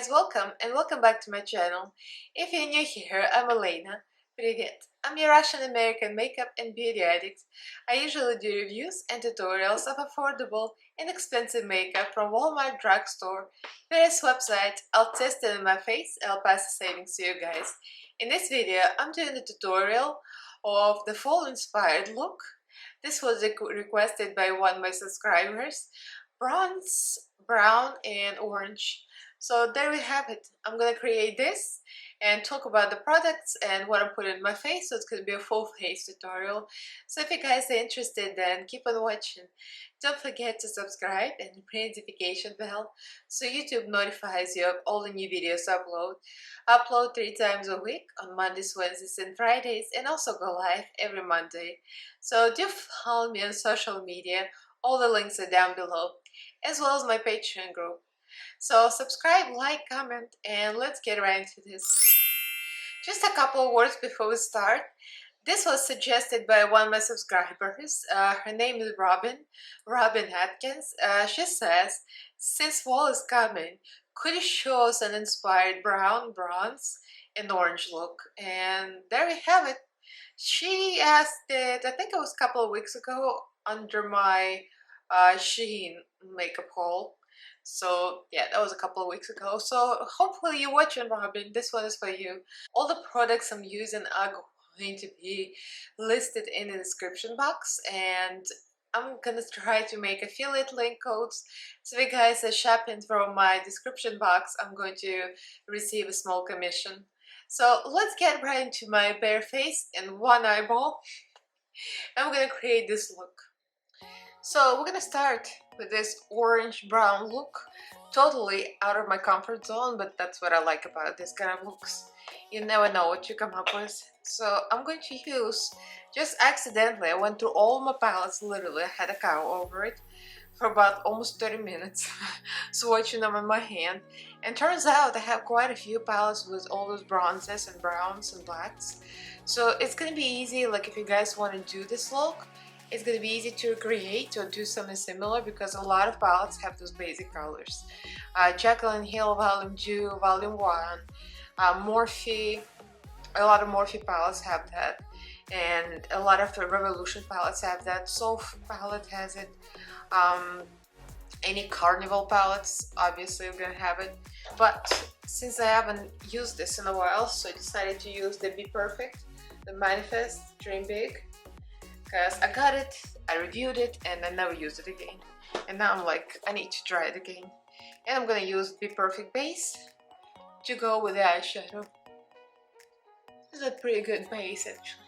guys, welcome and welcome back to my channel. If you're new here, I'm Elaina. Привет! I'm your Russian-American makeup and beauty addict. I usually do reviews and tutorials of affordable, inexpensive makeup from Walmart, drugstore, various websites. I'll test it in my face and I'll pass the savings to you guys. In this video, I'm doing a tutorial of the fall-inspired look. This was requested by one of my subscribers. Bronze, brown, and orange. So there we have it. I'm gonna create this and talk about the products and what I'm putting in my face, so it's gonna be a full face tutorial. So if you guys are interested, then keep on watching. Don't forget to subscribe and hit the notification bell so YouTube notifies you of all the new videos I upload 3 times a week on Mondays, Wednesdays, and Fridays, and also go live every Monday. So do follow me on social media. All the links are down below, as well as my Patreon group. So subscribe, like, comment, and let's get right into this. Just a couple of words before we start. This was suggested by one of my subscribers. Her name is Robin Atkins. She says, since fall is coming, could you show us an inspired brown, bronze, and orange look? And there we have it. She asked it, I think it was a couple of weeks ago, under my Shein makeup haul. So yeah, that was a couple of weeks ago. So hopefully you're watching, Robin. This one is for you. All the products I'm using are going to be listed in the description box, and I'm gonna try to make affiliate link codes. So if you guys are shopping from my description box, I'm going to receive a small commission. So let's get right into my bare face and one eyeball. I'm gonna create this look. So we're gonna start with this orange brown look, totally out of my comfort zone, but that's what I like about this kind of looks. You never know what you come up with. So I'm going to use, just accidentally, I went through all my palettes, literally, I had a cow over it for about almost 30 minutes, swatching them in my hand. And turns out I have quite a few palettes with all those bronzes and browns and blacks. So it's gonna be easy, like if you guys want to do this look, it's going to be easy to recreate or do something similar because a lot of palettes have those basic colors. Jaclyn Hill Volume 2, Volume 1, Morphe, a lot of Morphe palettes have that, and a lot of the Revolution palettes have that. Soft palette has it. Any Carnival palettes obviously are going to have it. But since I haven't used this in a while, so I decided to use the Be Perfect, the Manifest Dream Big. Because I got it, I reviewed it, and I never used it again. And now I'm like, I need to try it again. And I'm gonna use Be Perfect base to go with the eyeshadow. This is a pretty good base, actually.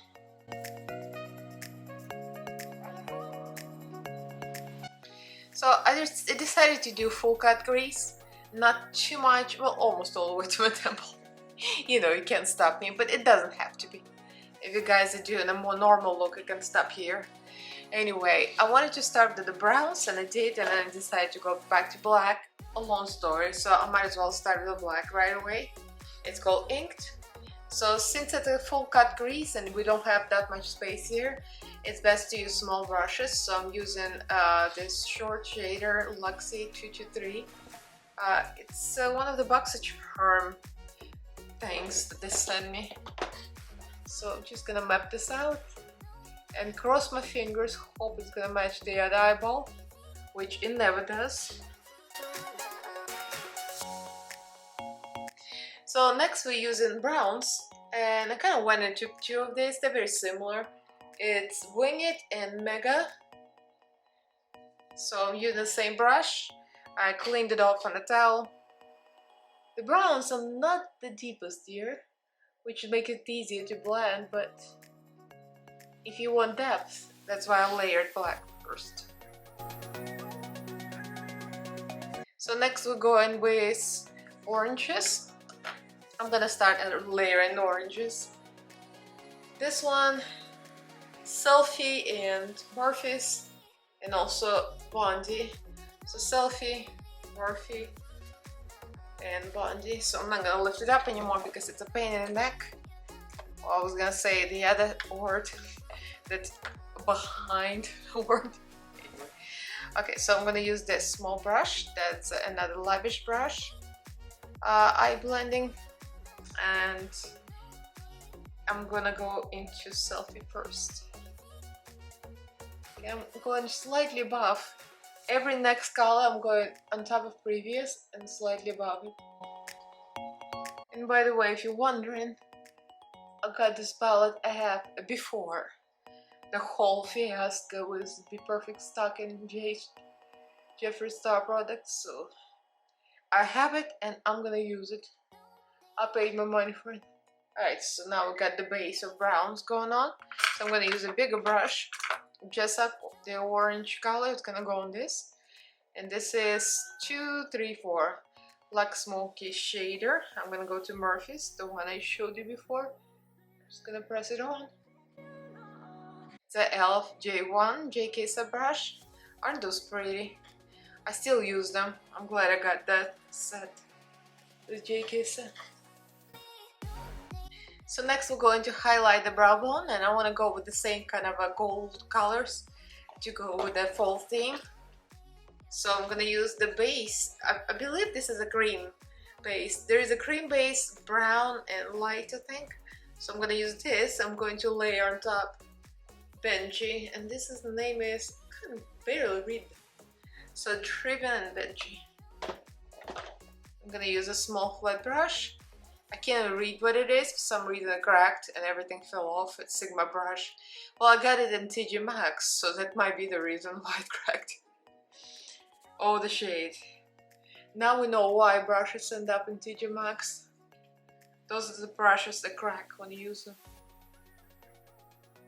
So I decided to do full cut grease. Not too much, well, almost all the way to my temple. You know, you can't stop me, but it doesn't have to be. If you guys are doing a more normal look, you can stop here. Anyway, I wanted to start with the browns, and I did, and then I decided to go back to black. A long story, so I might as well start with the black right away. It's called Inked. So since it's a full cut grease and we don't have that much space here, it's best to use small brushes. So I'm using this short shader Luxie 223. It's one of the BoxyCharm things that they sent me. So I'm just gonna map this out and cross my fingers, hope it's gonna match the other eyeball, which it never does. So next we're using browns, and I kind of went into 2 of these. They're very similar. It's Wing It and Mega. So I'm using the same brush. I cleaned it off on a towel. The browns are not the deepest here, which make it easier to blend, but if you want depth, that's why I layered black first. So next we're going with oranges. I'm gonna start layering oranges. This one, Selfie and Morphe's, and also Bondi. So Selfie, Morphe, and Bondi. So I'm not gonna lift it up anymore because it's a pain in the neck. Well, I was gonna say the other word that's behind word. Okay, so I'm gonna use this small brush. That's another lavish brush. eye blending, and I'm gonna go into selfie first. Okay, I'm going slightly above every next color. I'm going on top of previous and slightly above it. And by the way, if you're wondering, I got this palette I have before the whole fiasco with Be Perfect stock and Jeffree Star products, so I have it and I'm gonna use it. I paid my money for it. Alright, so now we got the base of browns going on. So I'm gonna use a bigger brush, just up the orange color. It's gonna go on this. And this is 234 Black Smoky Shader. I'm gonna go to Murphy's, the one I showed you before. Just gonna press it on. It's a e.l.f. J1 JK brush. Aren't those pretty? I still use them. I'm glad I got that set, the JK set. So next we're going to highlight the brow bone, and I want to go with the same kind of gold colors to go with the fall theme. So I'm gonna use the base. I believe this is a cream base. There is a cream base, brown and light, I think. So I'm gonna use this. I'm going to layer on top Benji, and this is the name is, I can barely read it. So Driven and Benji. I'm gonna use a small flat brush. I can't read what it is. For some reason it cracked and everything fell off. It's Sigma brush. Well, I got it in TG Maxx, so that might be the reason why it cracked. Oh, the shade. Now we know why brushes end up in TG Maxx. Those are the brushes that crack when you use them.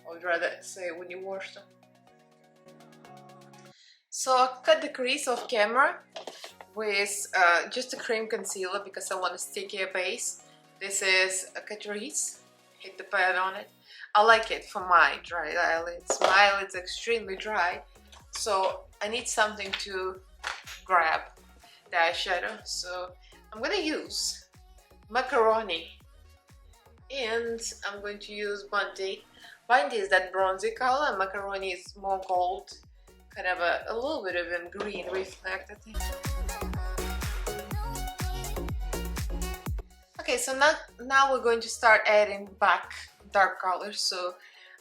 I would rather say when you wash them. So I cut the crease off camera with just a cream concealer because I want a stickier base. This is a Catrice. Hit the pad on it. I like it for my dry eyelids. My eyelids are extremely dry, so I need something to grab the eyeshadow. So I'm gonna use Macaroni, and I'm going to use Bunty. Bunty is that bronzy color, and Macaroni is more gold, kind of a little bit of a green reflect, I think. Okay, so now we're going to start adding back dark colors. So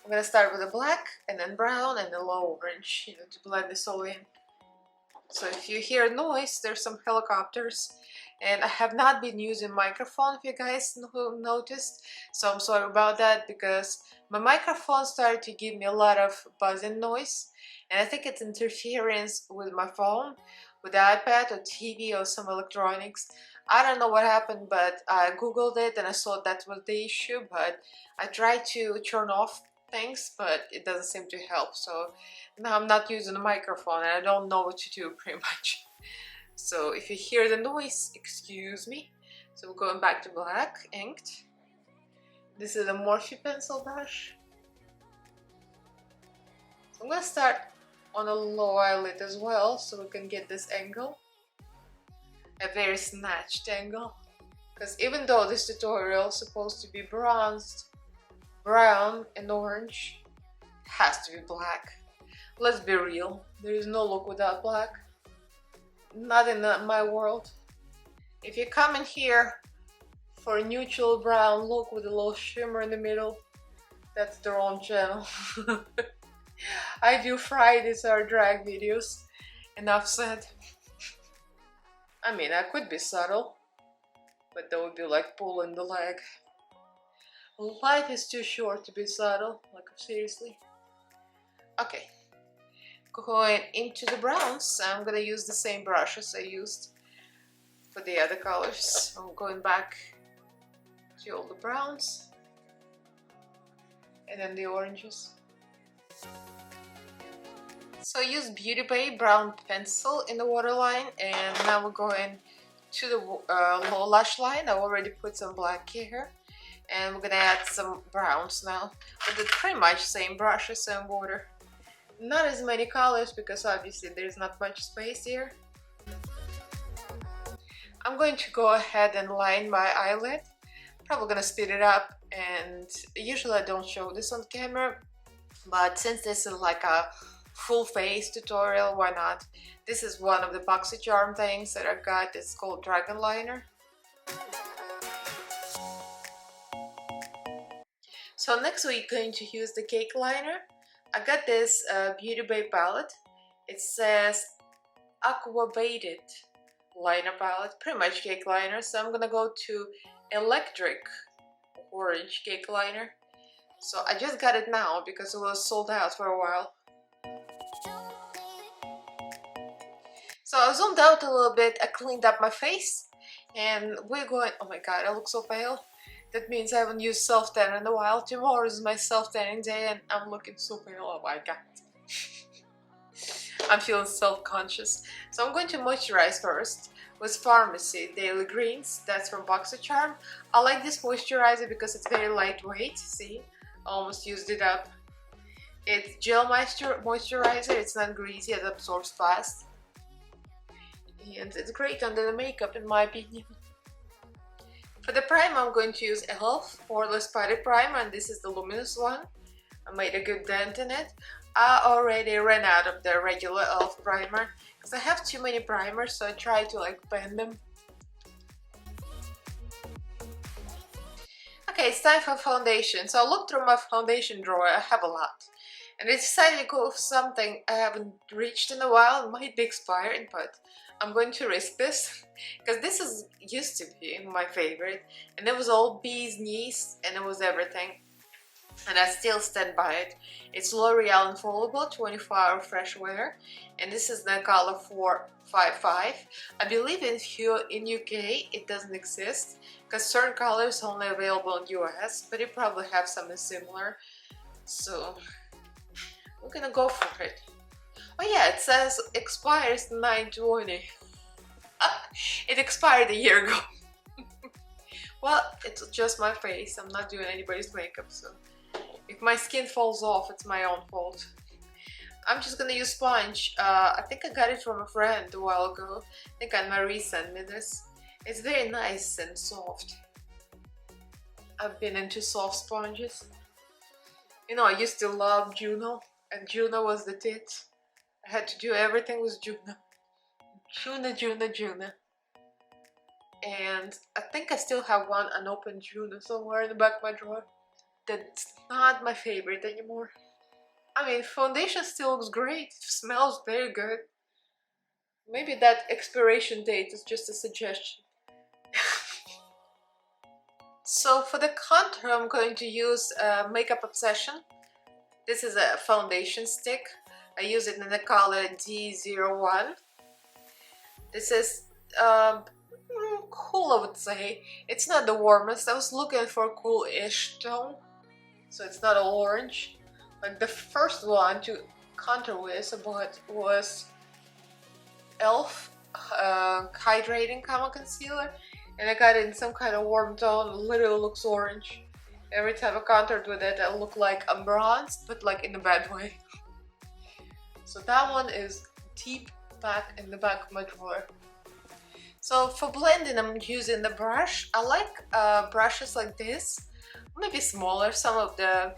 I'm gonna start with the black, and then brown, and then low orange, you know, to blend this all in. So if you hear noise, there's some helicopters, and I have not been using microphone, if you guys noticed, so I'm sorry about that, because my microphone started to give me a lot of buzzing noise, and I think it's interference with my phone, with the iPad or TV or some electronics. I don't know what happened, but I googled it and I saw that was the issue, but I tried to turn off things, but it doesn't seem to help. So now I'm not using the microphone and I don't know what to do pretty much. So if you hear the noise, excuse me. So we're going back to black, inked. This is a Morphe pencil brush. So I'm gonna start on a low eyelid as well, so we can get this angle. A very snatched angle. Because even though this tutorial is supposed to be bronzed, brown and orange, it has to be black. Let's be real, there is no look without black. Not in my world. If you come in here for a neutral brown look with a little shimmer in the middle, that's the wrong channel. I do Fridays or drag videos, enough said. I mean, I could be subtle, but that would be like pulling the leg. Life is too short to be subtle, like seriously. Okay, going into the browns, I'm gonna use the same brushes I used for the other colors. I'm going back to all the browns and then the oranges. So I use Beauty Bay brown pencil in the waterline, and now we're going to the low lash line. I already put some black here, and we're gonna add some browns now with the pretty much same brushes and water. Not as many colors because obviously there's not much space here. I'm going to go ahead and line my eyelid. Probably gonna speed it up, and usually I don't show this on camera, but since this is like a full face tutorial, why not? This is one of the BoxyCharm things that I got. It's called Dragon Liner. So next we're going to use the cake liner. I got this Beauty Bay palette. It says Aqua Baited liner palette, pretty much cake liner. So I'm gonna go to Electric Orange cake liner. So I just got it now because it was sold out for a while. So I zoomed out a little bit, I cleaned up my face, and we're going, oh my god, I look so pale. That means I haven't used self-tan in a while. Tomorrow is my self-tanning day and I'm looking so pale, oh my god. I'm feeling self-conscious. So I'm going to moisturize first with Pharmacy Daily Greens, that's from BoxyCharm. I like this moisturizer because it's very lightweight, see? I almost used it up. It's gel moisturizer, it's not greasy, it absorbs fast. And it's great under the makeup in my opinion. For the primer I'm going to use e.l.f. Poreless Putty Primer, and this is the luminous one. I made a good dent in it. I already ran out of the regular e.l.f. primer because I have too many primers, so I try to like blend them. Okay, it's time for foundation. So I looked through my foundation drawer, I have a lot. And I decided to go with something I haven't reached in a while, it might be expired, but I'm going to risk this. Because this used to be my favorite, and it was all bee's knees, and it was everything. And I still stand by it. It's L'Oreal Infallible 24-hour fresh wear, and this is the color 455. I believe in UK it doesn't exist, because certain colors are only available in US, but it probably have something similar. So we're gonna go for it. Oh yeah, it says expires 9/20. It expired a year ago. Well, it's just my face. I'm not doing anybody's makeup, so if my skin falls off, it's my own fault. I'm just gonna use sponge. I think I got it from a friend a while ago. I think Anne-Marie sent me this. It's very nice and soft. I've been into soft sponges. You know, I used to love Juno, and Juno was the tit. I had to do everything with Juno. Juno. And I think I still have one unopened Juno somewhere in the back of my drawer. That's not my favorite anymore. I mean, foundation still looks great. It smells very good. Maybe that expiration date is just a suggestion. So for the contour, I'm going to use Makeup Obsession. This is a foundation stick. I use it in the color D01. This is cool, I would say. It's not the warmest. I was looking for a cool-ish tone, so it's not all orange. Like the first one to contour with was e.l.f. Hydrating Camo Concealer, and I got it in some kind of warm tone. It literally looks orange. Every time I contoured with it, I look like I'm bronzed, but like in a bad way. So that one is deep back in the back of my drawer. So for blending, I'm using the brush. I like brushes like this, maybe smaller. Some of the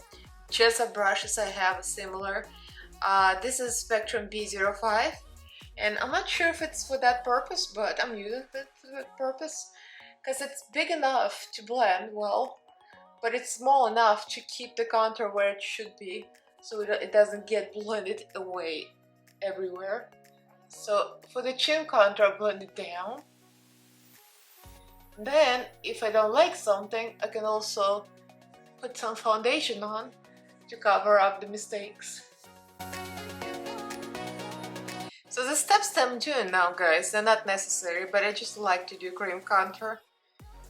Jessup brushes I have are similar. This is Spectrum B05, and I'm not sure if it's for that purpose, but I'm using it for that purpose because it's big enough to blend well, but it's small enough to keep the contour where it should be, so it doesn't get blended away everywhere. So for the chin contour, I blend it down. Then, if I don't like something, I can also put some foundation on to cover up the mistakes. So the steps that I'm doing now, guys, they're not necessary, but I just like to do cream contour.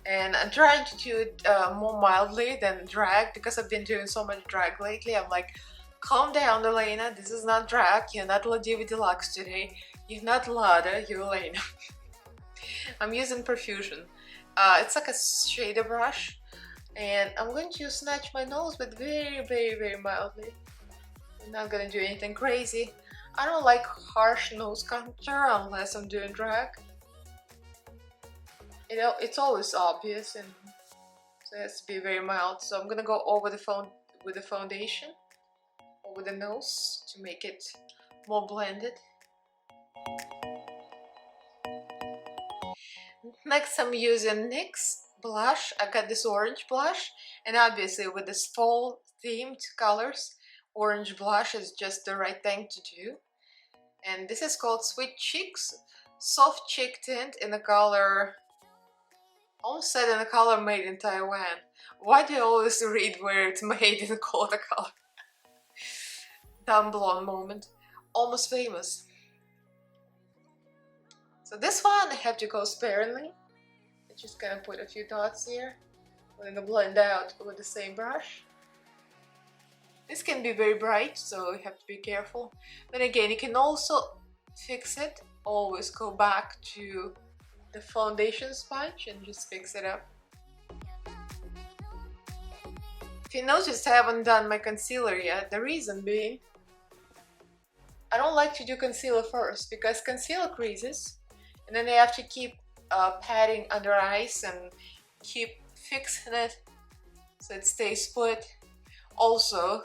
And I'm trying to do it more mildly than drag, because I've been doing so much drag lately. I'm like, calm down, Elaina, this is not drag, you're not La Diva Deluxe today, you're not Lada, you're Elaina. I'm using Perfusion. It's like a shader brush, and I'm going to snatch my nose, but very mildly. I'm not gonna do anything crazy. I don't like harsh nose contour unless I'm doing drag. You know, it's always obvious, and so it has to be very mild. So I'm gonna go over the phone with the foundation over the nose to make it more blended. Next I'm using Nyx Blush. I got this orange blush, and obviously with this fall themed colors, orange blush is just the right thing to do. And this is called Sweet Cheeks, soft cheek tint in the color, almost said in the color made in Taiwan. Why do you always read where it's made and call the color? Dumb blonde moment. Almost famous. So this one I have to go sparingly. I'm just gonna put a few dots here. I'm gonna blend out with the same brush. This can be very bright, so you have to be careful. But again, you can also fix it. Always go back to the foundation sponge and just fix it up. If you noticed, I haven't done my concealer yet. The reason being, I don't like to do concealer first because concealer creases, and then you have to keep patting under eyes and keep fixing it so it stays put. Also,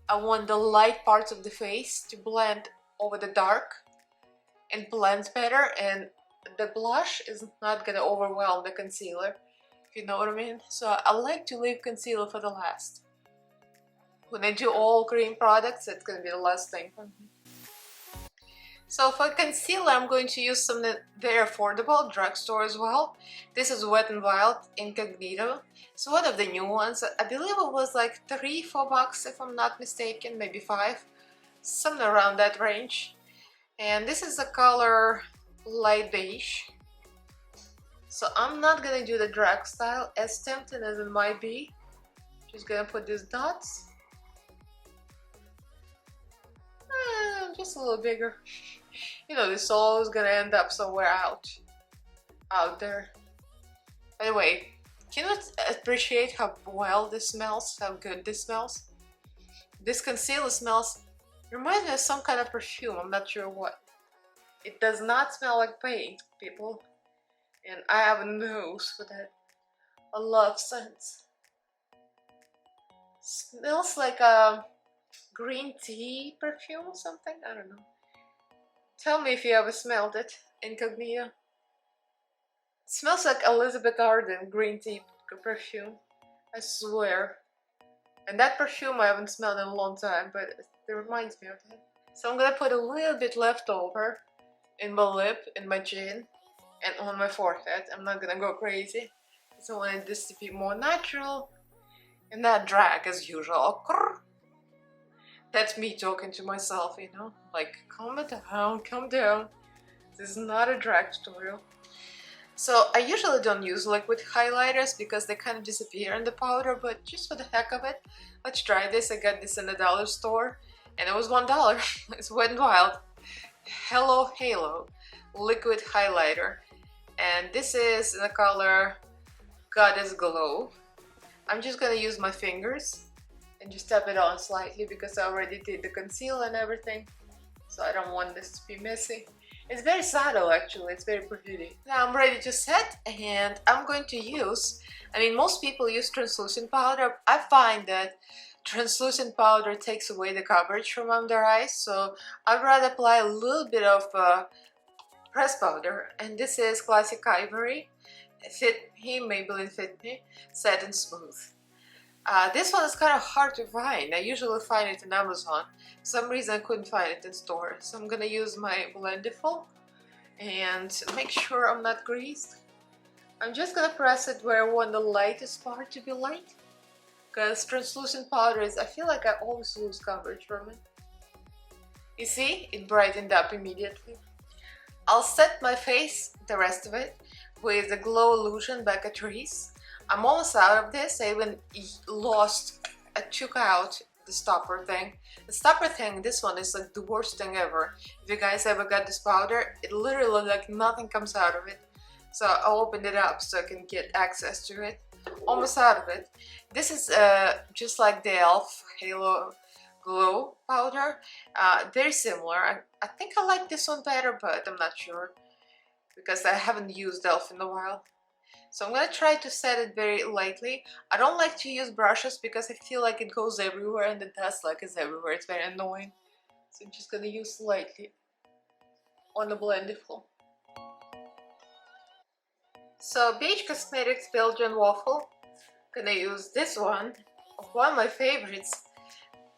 I want the light parts of the face to blend over the dark and blend better, and the blush is not gonna overwhelm the concealer, if you know what I mean. So I like to leave concealer for the last. When I do all cream products, it's gonna be the last thing for me. So for concealer, I'm going to use something very affordable, drugstore as well. This is Wet n Wild Incognito. It's one of the new ones. I believe it was like $3-4 if I'm not mistaken, maybe 5, something around that range. And this is the color light beige. So I'm not gonna do the drag style, as tempting as it might be. Just gonna put these dots. Just a little bigger. You know, this all is gonna end up somewhere out there. By the way, can you appreciate how well this smells? How good this smells? This concealer smells, reminds me of some kind of perfume, I'm not sure what. It does not smell like paint, people. And I have a nose for that. I love scents. Smells like a green tea perfume or something, I don't know. Tell me if you ever smelled it, Incognito. It smells like Elizabeth Arden green tea perfume, I swear. And that perfume I haven't smelled in a long time, but it reminds me of it. So I'm gonna put a little bit left over in my lip, in my chin, and on my forehead. I'm not gonna go crazy, because I wanted this to be more natural and not drag as usual. That's me talking to myself, you know, like, calm down, calm down. This is not a drag tutorial. So I usually don't use liquid highlighters because they kind of disappear in the powder, but just for the heck of it, let's try this. I got this in the dollar store and it was $1. It's Wet n Wild Hello Halo liquid highlighter, and this is in the color Goddess Glow. I'm just gonna use my fingers and just tap it on slightly because I already did the conceal and everything, so I don't want this to be messy. It's very subtle actually, it's very pretty. Now I'm ready to set, and I'm going to use, I mean, most people use translucent powder. I find that translucent powder takes away the coverage from under eyes, so I'd rather apply a little bit of pressed powder, and this is Classic Ivory Fit Me, Maybelline Fit Me Satin Smooth. This one is kind of hard to find. I usually find it on Amazon. For some reason I couldn't find it in store. So I'm gonna use my Blendiful and make sure I'm not greased. I'm just gonna press it where I want the lightest part to be light, because translucent powders, I feel like I always lose coverage from it. You see, it brightened up immediately. I'll set my face, the rest of it, with the Glow Illusion by Catrice. I'm almost out of this. I even I took out the stopper thing. The stopper thing, this one is like the worst thing ever. If you guys ever got this powder, it literally like nothing comes out of it. So I opened it up so I can get access to it. Almost out of it. This is just like the e.l.f. Halo Glow powder. Very similar. I think I like this one better, but I'm not sure because I haven't used e.l.f. in a while. So I'm gonna try to set it very lightly. I don't like to use brushes because I feel like it goes everywhere and the dust like is everywhere. It's very annoying. So I'm just gonna use lightly on the Blendiful. So BH Cosmetics Belgian Waffle. Gonna use this one of my favorites.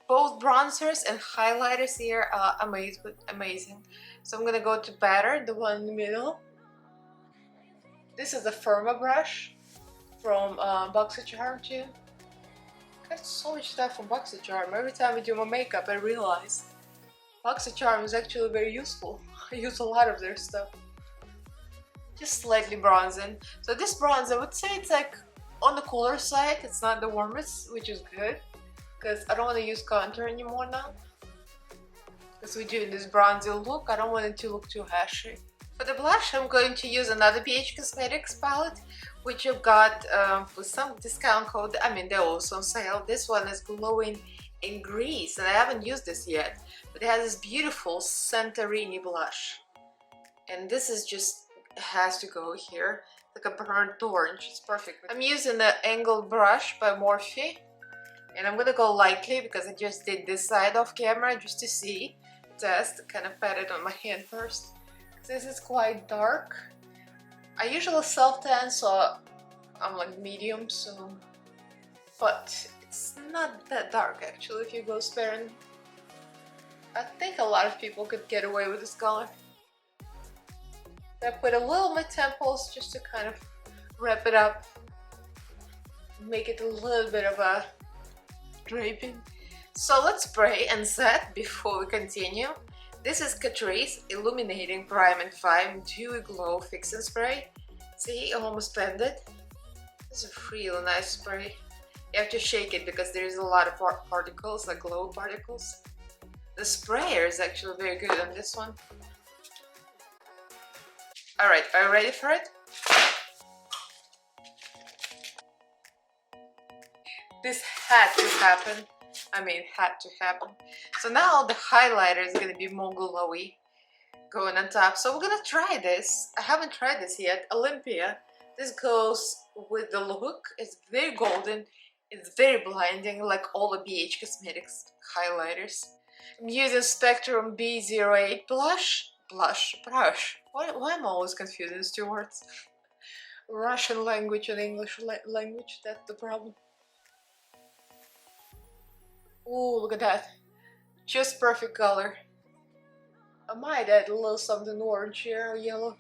Both bronzers and highlighters here are amazing. So I'm gonna go to Batter, the one in the middle. This is the Firma brush from BoxyCharm too. Got so much stuff from BoxyCharm. Every time I do my makeup, I realize BoxyCharm is actually very useful. I use a lot of their stuff. Just slightly bronzing. So this bronze, I would say it's like on the cooler side. It's not the warmest, which is good, because I don't want to use contour anymore now. Because we're doing this bronzy look, I don't want it to look too ashy. For the blush, I'm going to use another BH Cosmetics palette, which I've got with some discount code. I mean, they're also on sale. This one is Glowing in Grease, and I haven't used this yet, but it has this beautiful Santorini blush. And this is just, has to go here, like a burnt orange. It's perfect. I'm using the angled brush by Morphe, and I'm gonna go lightly because I just did this side off camera just to see, test, kind of pat it on my hand first. This is quite dark. I usually self-tan, so I'm like medium, so, but it's not that dark actually if you go sparing. I think a lot of people could get away with this color. I put a little on my temples just to kind of wrap it up, make it a little bit of a draping. So let's spray and set before we continue. This is Catrice Illuminating Prime and Fine Dewy Glow Fix and Spray. See, I almost blended. This is a really nice spray. You have to shake it because there's a lot of particles, like glow particles. The sprayer is actually very good on this one. Alright, are you ready for it? This had to happen. I mean, had to happen. So now the highlighter is gonna be more glowy going on top. So we're gonna try this. I haven't tried this yet. Olympia. This goes with the look. It's very golden. It's very blinding, like all the BH Cosmetics highlighters. I'm using Spectrum B08 blush. Brush. Why am I always confusing these two words? Russian language and English language, that's the problem. Ooh, look at that. Just perfect color. I might add a little something orange here or yellow.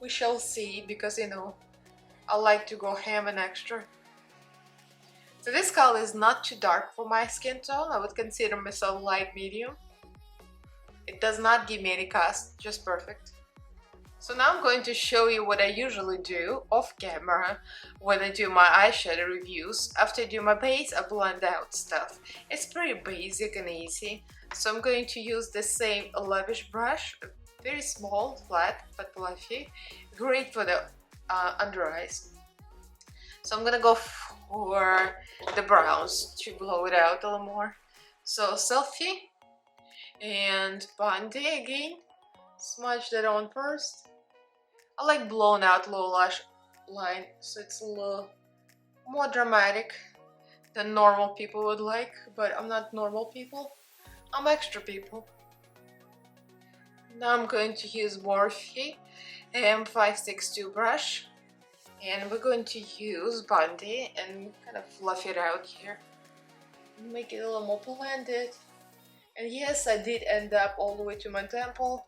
We shall see, because you know, I like to go ham and extra. So this color is not too dark for my skin tone. I would consider myself light medium. It does not give me any cast, just perfect. So now I'm going to show you what I usually do off camera when I do my eyeshadow reviews. After I do my base, I blend out stuff. It's pretty basic and easy. So I'm going to use the same lavish brush, very small, flat, but fluffy. Great for the under eyes. So I'm gonna go for the browns to blow it out a little more. So Selfie and Bondi again. Smudge that on first. I like blown out low lash line, so it's a little more dramatic than normal people would like, but I'm not normal people, I'm extra people. Now I'm going to use Morphe AM 562 brush, and we're going to use Bondi and kind of fluff it out here, make it a little more blended. And yes, I did end up all the way to my temple,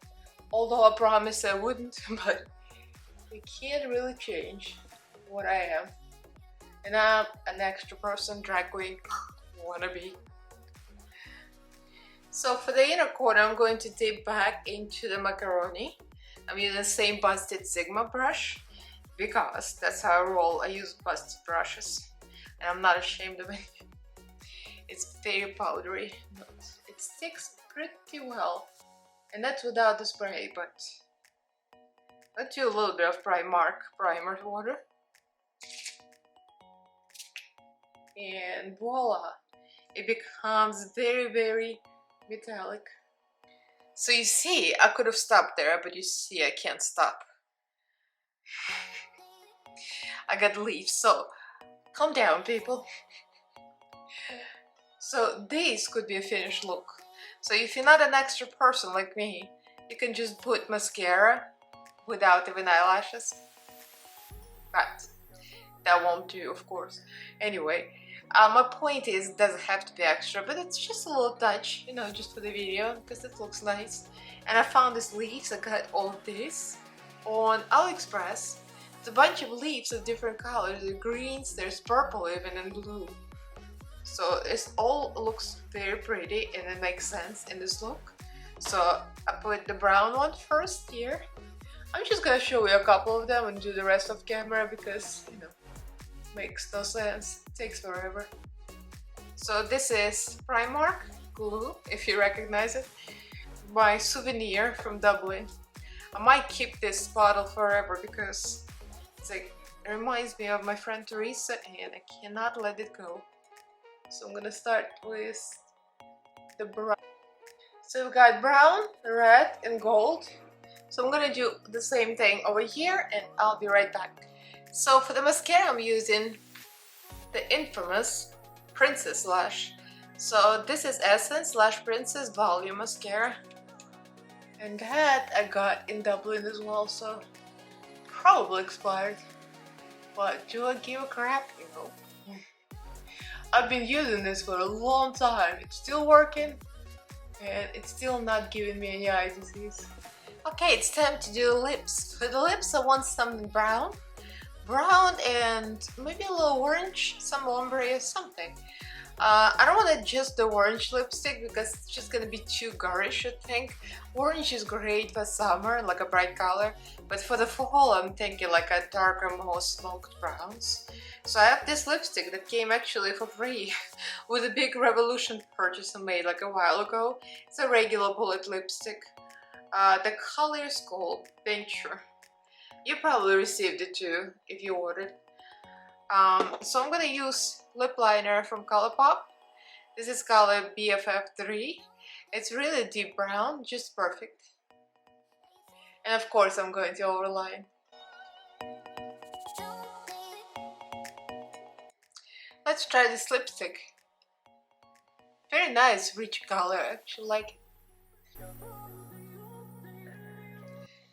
although I promised I wouldn't, but you can't really change what I am. And I'm an extra person, drag queen wannabe. So for the inner corner, I'm going to dip back into the macaroni. I'm using the same Busted Sigma brush because that's how I roll. I use busted brushes and I'm not ashamed of it. It's very powdery, but it sticks pretty well. And that's without the spray, but let's do a little bit of primer water. And voila! It becomes very, very metallic. So you see, I could have stopped there, but you see I can't stop. I got leaves, so calm down, people. So this could be a finished look. So if you're not an extra person like me, you can just put mascara without even eyelashes. but that won't do, of course. Anyway, my point is, it doesn't have to be extra, but it's just a little touch, you know, just for the video, because it looks nice. And I found these leaves. I got all of this on AliExpress. It's a bunch of leaves of different colors. There's greens, there's purple even, and blue. So it all looks very pretty, and it makes sense in this look. So I put the brown one first here. I'm just gonna show you a couple of them and do the rest off camera because, you know, makes no sense, it takes forever. So this is Primark glue, if you recognize it, my souvenir from Dublin. I might keep this bottle forever because it's like, it reminds me of my friend Teresa and I cannot let it go. So I'm gonna start with the brown. So we've got brown, red and gold. So I'm gonna do the same thing over here and I'll be right back. So for the mascara I'm using the infamous Princess Lash. So this is Essence Lash Princess Volume Mascara. And that I got in Dublin as well, so probably expired. But do I give a crap? You know. I've been using this for a long time. It's still working and it's still not giving me any eye disease. Okay, it's time to do lips. For the lips I want something brown. Brown and maybe a little orange, some ombre or something. I don't want just the orange lipstick because it's just gonna be too garish, I think. Orange is great for summer, like a bright color, but for the fall I'm thinking like a darker, more smoked browns. So I have this lipstick that came actually for free with a big Revolution purchase I made like a while ago. It's a regular bullet lipstick. The color is called Venture. You probably received it too if you ordered. So I'm gonna use lip liner from Colourpop. This is color BFF3. It's really deep brown, just perfect. And of course I'm going to overline. Let's try this lipstick. Very nice, rich color, I actually like it.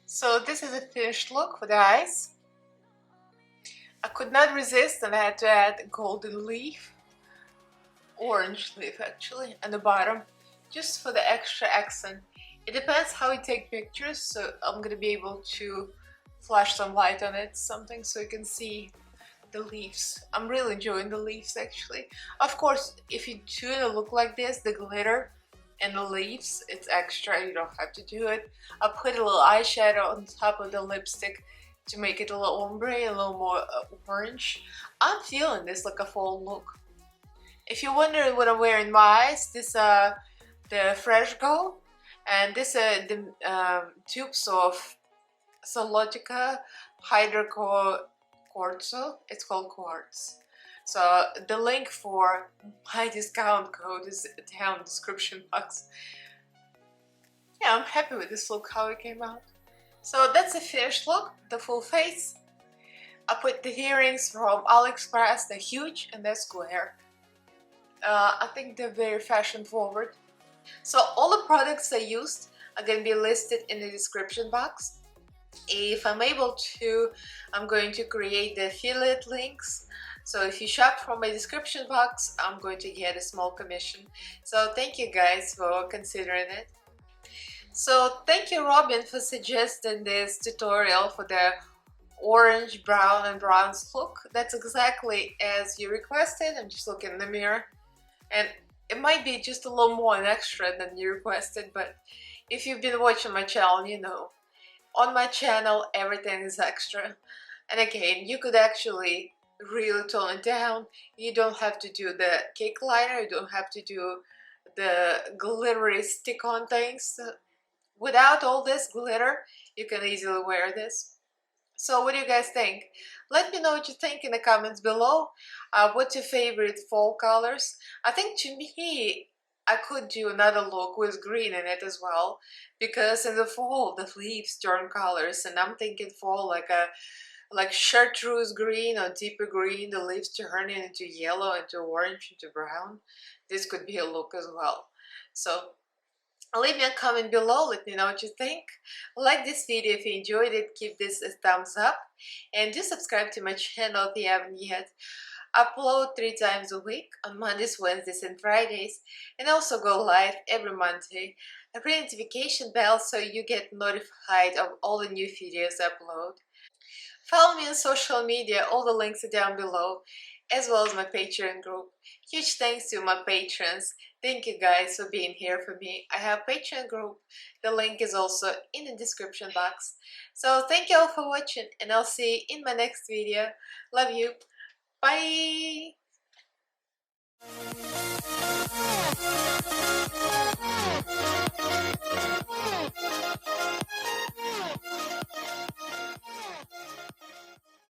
So this is a finished look for the eyes. I could not resist and I had to add a golden leaf, orange leaf actually, on the bottom, just for the extra accent. It depends how you take pictures, so I'm gonna be able to flash some light on it, something, so you can see the leaves. I'm really enjoying the leaves actually. Of course, if you do a look like this, the glitter and the leaves, it's extra, you don't have to do it. I'll put a little eyeshadow on top of the lipstick to make it a little ombre, a little more orange. I'm feeling this like a fall look. If you're wondering what I'm wearing in my eyes, this the Fresh Go, and this the tubes of Solotica Hydroco Quartzo. It's called Quartz. So the link for my discount code is down in the description box. Yeah, I'm happy with this look, how it came out. So that's the finished look, the full face. I put the earrings from AliExpress, they're huge and they're square. I think they're very fashion forward. So all the products I used are going to be listed in the description box. If I'm able to, I'm going to create the affiliate links. So if you shop from my description box, I'm going to get a small commission. So thank you guys for considering it. So thank you Robin for suggesting this tutorial for the orange, brown and bronze look. That's exactly as you requested. I'm just looking in the mirror and it might be just a little more and extra than you requested, but if you've been watching my channel, you know. On my channel everything is extra, and again you could actually really tone it down. You don't have to do the cake liner, you don't have to do the glittery stick-on things. Without all this glitter you can easily wear this. So what do you guys think? Let me know what you think in the comments below. What's your favorite fall colors? I think to me I could do another look with green in it as well, because in the fall the leaves turn colors, and I'm thinking fall like chartreuse green or deeper green, the leaves turning into yellow, into orange, into brown. This could be a look as well. So Leave me a comment below, let me know what you think. Like this video if you enjoyed it, give this a thumbs up, and do subscribe to my channel if you haven't yet. Upload 3 times a week on Mondays, Wednesdays and Fridays, and also go live every Monday. I put a notification bell so you get notified of all the new videos I upload. Follow me on social media, all the links are down below, as well as my Patreon group. Huge thanks to my patrons. Thank you guys for being here for me. I have a Patreon group. The link is also in the description box. So thank you all for watching, and I'll see you in my next video. Love you. Bye!